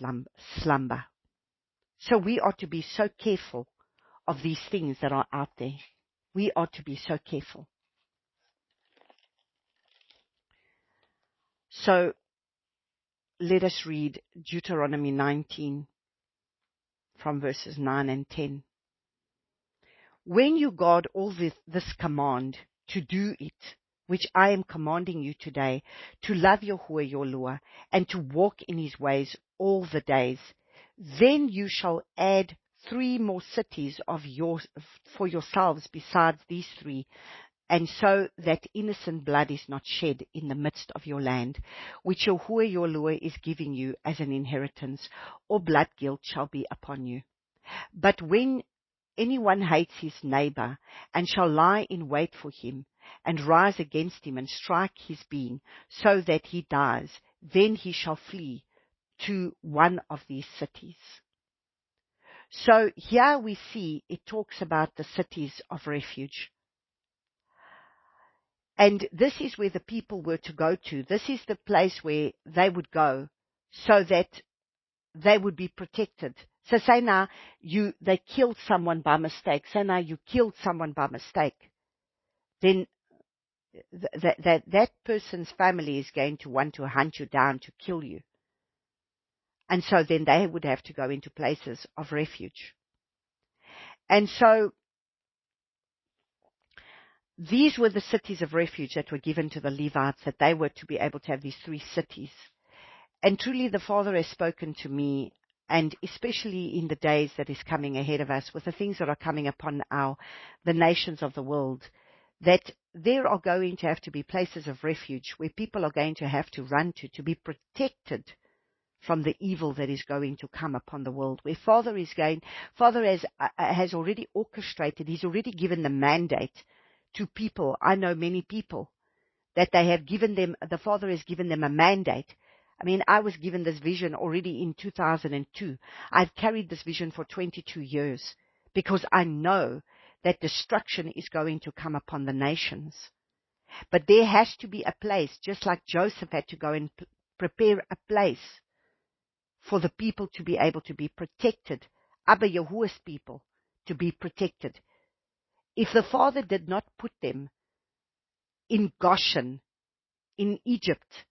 slumber. So we ought to be so careful of these things that are out there. We ought to be so careful. So let us read Deuteronomy 19 from verses 9 and 10. When you guard all this command to do it, which I am commanding you today, to love Yahuwah your Lord, and to walk in his ways all the days, then you shall add 3 more cities for yourselves besides these 3, and so that innocent blood is not shed in the midst of your land, which Yahuwah your Lord is giving you as an inheritance, or blood guilt shall be upon you. But when anyone hates his neighbor, and shall lie in wait for him, and rise against him, and strike his being, so that he dies, then he shall flee to one of these cities. So here we see it talks about the cities of refuge. And this is where the people were to go to. This is the place where they would go so that they would be protected. So say now they killed someone by mistake. Say now you killed someone by mistake. Then that person's family is going to want to hunt you down to kill you. And so then they would have to go into places of refuge. And so these were the cities of refuge that were given to the Levites, that they were to be able to have these 3 cities. And truly the Father has spoken to me, and especially in the days that is coming ahead of us, with the things that are coming upon the nations of the world, that there are going to have to be places of refuge where people are going to have to run to be protected from the evil that is going to come upon the world. Where Father has already orchestrated, he's already given the mandate to people. I know many people that the Father has given them a mandate. I mean, I was given this vision already in 2002. I've carried this vision for 22 years because I know that destruction is going to come upon the nations. But there has to be a place, just like Joseph had to go and prepare a place for the people to be able to be protected, Abba Yahuwah's people to be protected. If the Father did not put them in Goshen, in Egypt,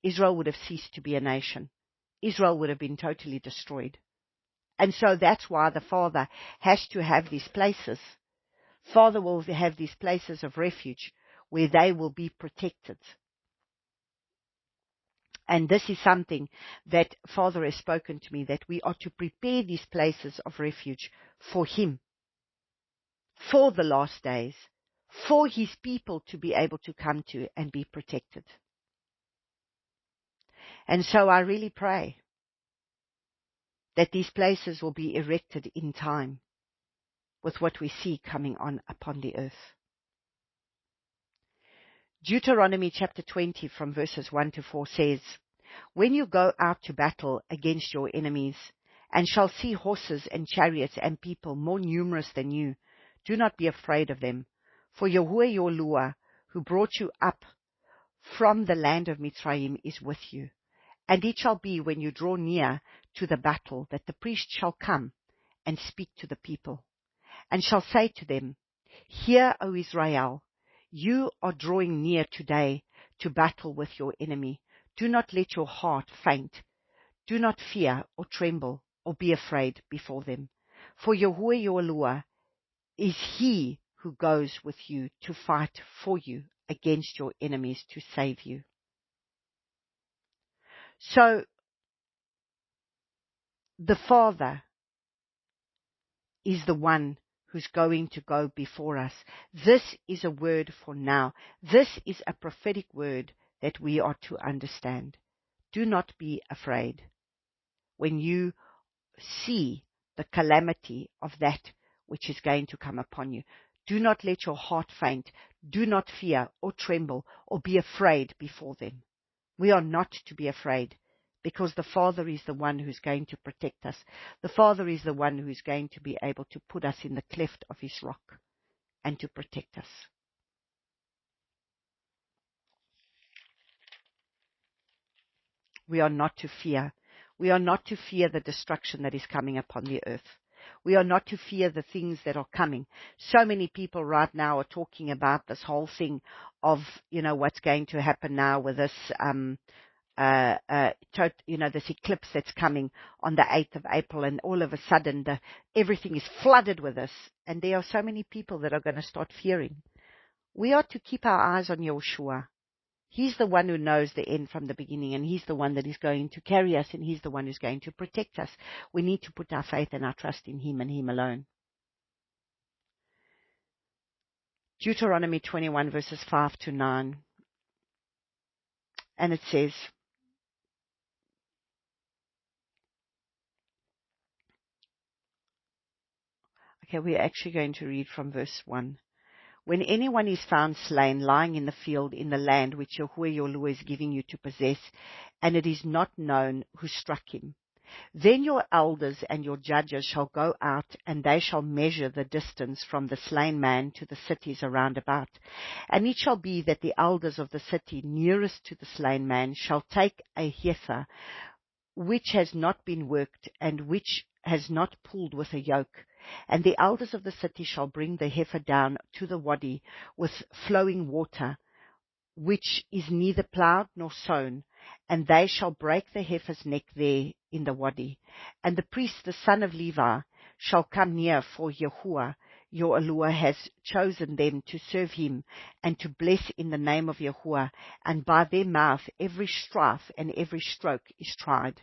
Israel would have ceased to be a nation. Israel would have been totally destroyed. And so that's why the Father has to have these places. Father will have these places of refuge where they will be protected. And this is something that Father has spoken to me, that we are to prepare these places of refuge for Him, for the last days, for His people to be able to come to and be protected. And so I really pray that these places will be erected in time with what we see coming on upon the earth. Deuteronomy chapter 20 from verses 1 to 4 says, when you go out to battle against your enemies, and shall see horses and chariots and people more numerous than you, do not be afraid of them. For Yahuwah your Lord, who brought you up from the land of Mitzrayim, is with you. And it shall be when you draw near to the battle, that the priest shall come and speak to the people, and shall say to them, hear, O Israel, you are drawing near today to battle with your enemy. Do not let your heart faint. Do not fear or tremble or be afraid before them. For Yahuwah your Lord is He who goes with you to fight for you against your enemies to save you. So, the Father is the one who's going to go before us. This is a word for now. This is a prophetic word that we are to understand. Do not be afraid when you see the calamity of that which is going to come upon you. Do not let your heart faint. Do not fear or tremble or be afraid before them. We are not to be afraid because the Father is the one who's going to protect us. The Father is the one who's going to be able to put us in the cleft of his rock and to protect us. We are not to fear. We are not to fear the destruction that is coming upon the earth. We are not to fear the things that are coming. So many people right now are talking about this whole thing of, what's going to happen now with this, this eclipse that's coming on the 8th of April, and all of a sudden everything is flooded with this. And there are so many people that are going to start fearing. We are to keep our eyes on Yeshua. He's the one who knows the end from the beginning, and he's the one that is going to carry us, and he's the one who's going to protect us. We need to put our faith and our trust in him and him alone. Deuteronomy 21 verses 5 to 9. And it says, okay, we're actually going to read from verse 1. When anyone is found slain, lying in the field in the land which Yahuwah your Lord is giving you to possess, and it is not known who struck him, then your elders and your judges shall go out, and they shall measure the distance from the slain man to the cities around about. And it shall be that the elders of the city nearest to the slain man shall take a heifer, which has not been worked, and which has not pulled with a yoke. And the elders of the city shall bring the heifer down to the wadi with flowing water, which is neither plowed nor sown, and they shall break the heifer's neck there in the wadi. And the priest, the son of Levi, shall come near, for Yahuwah your Elohim has chosen them to serve him and to bless in the name of Yahuwah, and by their mouth every strife and every stroke is tried.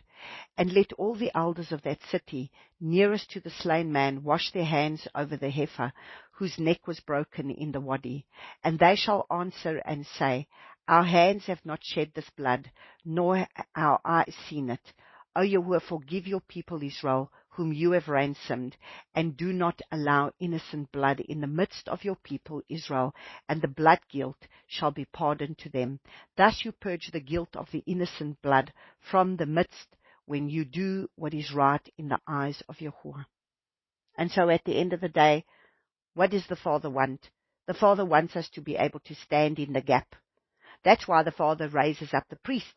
And let all the elders of that city nearest to the slain man wash their hands over the heifer, whose neck was broken in the wadi. And they shall answer and say, our hands have not shed this blood, nor our eyes seen it. O Yahuwah, forgive your people Israel, whom you have ransomed, and do not allow innocent blood in the midst of your people Israel, and the blood guilt shall be pardoned to them. Thus you purge the guilt of the innocent blood from the midst, when you do what is right in the eyes of Yahuwah. And so at the end of the day, what does the Father want? The Father wants us to be able to stand in the gap. That's why the Father raises up the priests.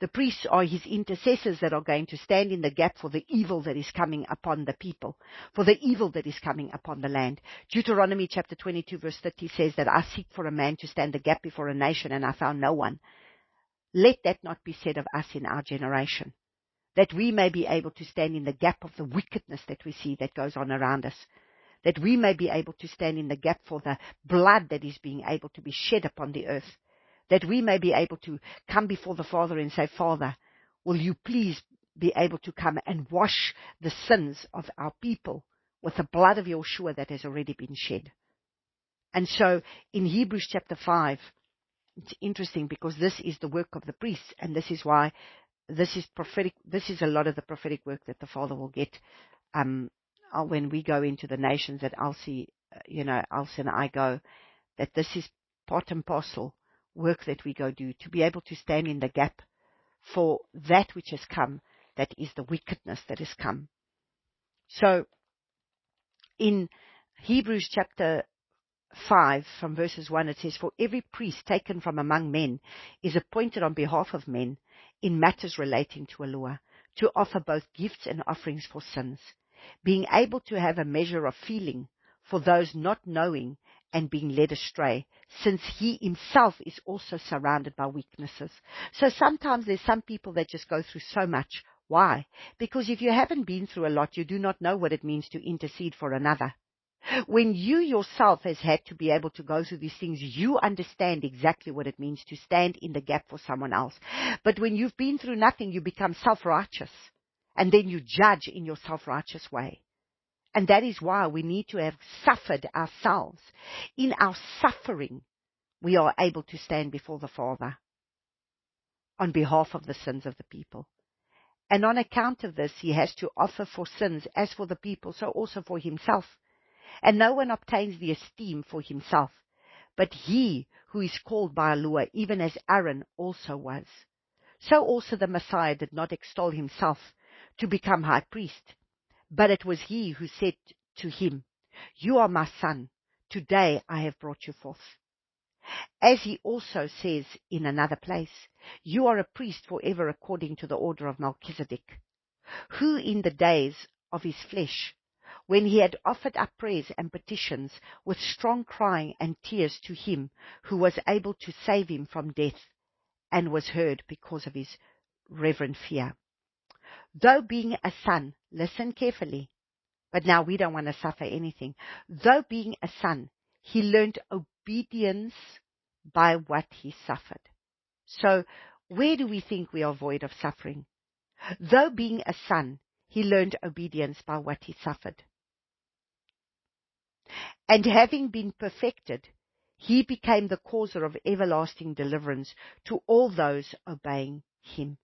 The priests are his intercessors that are going to stand in the gap for the evil that is coming upon the people, for the evil that is coming upon the land. Deuteronomy chapter 22 verse 30 says that I seek for a man to stand the gap before a nation, and I found no one. Let that not be said of us in our generation, that we may be able to stand in the gap of the wickedness that we see that goes on around us, that we may be able to stand in the gap for the blood that is being able to be shed upon the earth, that we may be able to come before the Father and say, Father, will you please be able to come and wash the sins of our people with the blood of Yeshua that has already been shed. And so in Hebrews chapter 5, it's interesting because this is the work of the priests, and this is why this is prophetic. This is a lot of the prophetic work that the Father will get when we go into the nations that Elsie and I go, that this is part and parcel work that we go do, to be able to stand in the gap for that which has come, that is the wickedness that has come. So in Hebrews chapter 5 from verses 1, it says, for every priest taken from among men is appointed on behalf of men in matters relating to Eloah, to offer both gifts and offerings for sins, being able to have a measure of feeling for those not knowing and being led astray, since he himself is also surrounded by weaknesses. So sometimes there's some people that just go through so much. Why? Because if you haven't been through a lot, you do not know what it means to intercede for another. When you yourself has had to be able to go through these things, you understand exactly what it means to stand in the gap for someone else. But when you've been through nothing, you become self-righteous, and then you judge in your self-righteous way. And that is why we need to have suffered ourselves. In our suffering, we are able to stand before the Father on behalf of the sins of the people. And on account of this, he has to offer for sins as for the people, so also for himself. And no one obtains the esteem for himself, but he who is called by Elohim, even as Aaron also was. So also the Messiah did not extol himself to become high priest, but it was he who said to him, "You are my son, today I have brought you forth." As he also says in another place, "You are a priest forever according to the order of Melchizedek," who in the days of his flesh, when he had offered up prayers and petitions with strong crying and tears to him who was able to save him from death, and was heard because of his reverent fear. Though being a son, listen carefully, but now we don't want to suffer anything. Though being a son, he learned obedience by what he suffered. So where do we think we are void of suffering? Though being a son, he learned obedience by what he suffered. And having been perfected, he became the causer of everlasting deliverance to all those obeying him.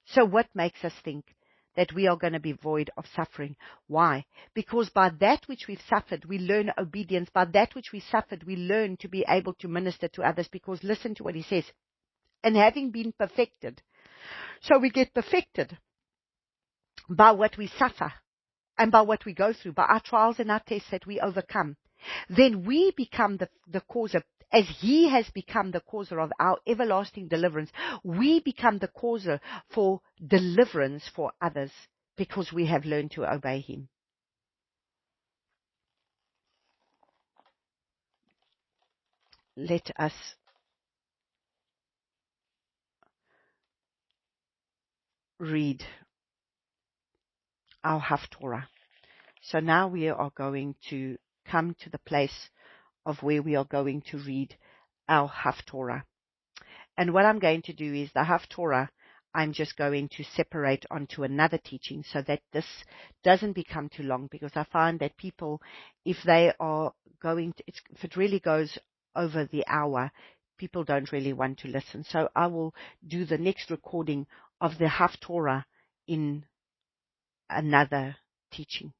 So what makes us think that we are going to be void of suffering? Why? Because by that which we've suffered, we learn obedience. By that which we suffered, we learn to be able to minister to others. Because listen to what he says. And having been perfected. So we get perfected by what we suffer and by what we go through, by our trials and our tests that we overcome. Then we become the causer. As he has become the causer of our everlasting deliverance, we become the causer for deliverance for others because we have learned to obey him. Let us read our Haftorah. So now we are going to come to the place of where we are going to read our Haftorah. And what I'm going to do is the Haftorah, I'm just going to separate onto another teaching so that this doesn't become too long, because I find that people, if they are going to, if it really goes over the hour, people don't really want to listen. So I will do the next recording of the Haftorah in another teaching.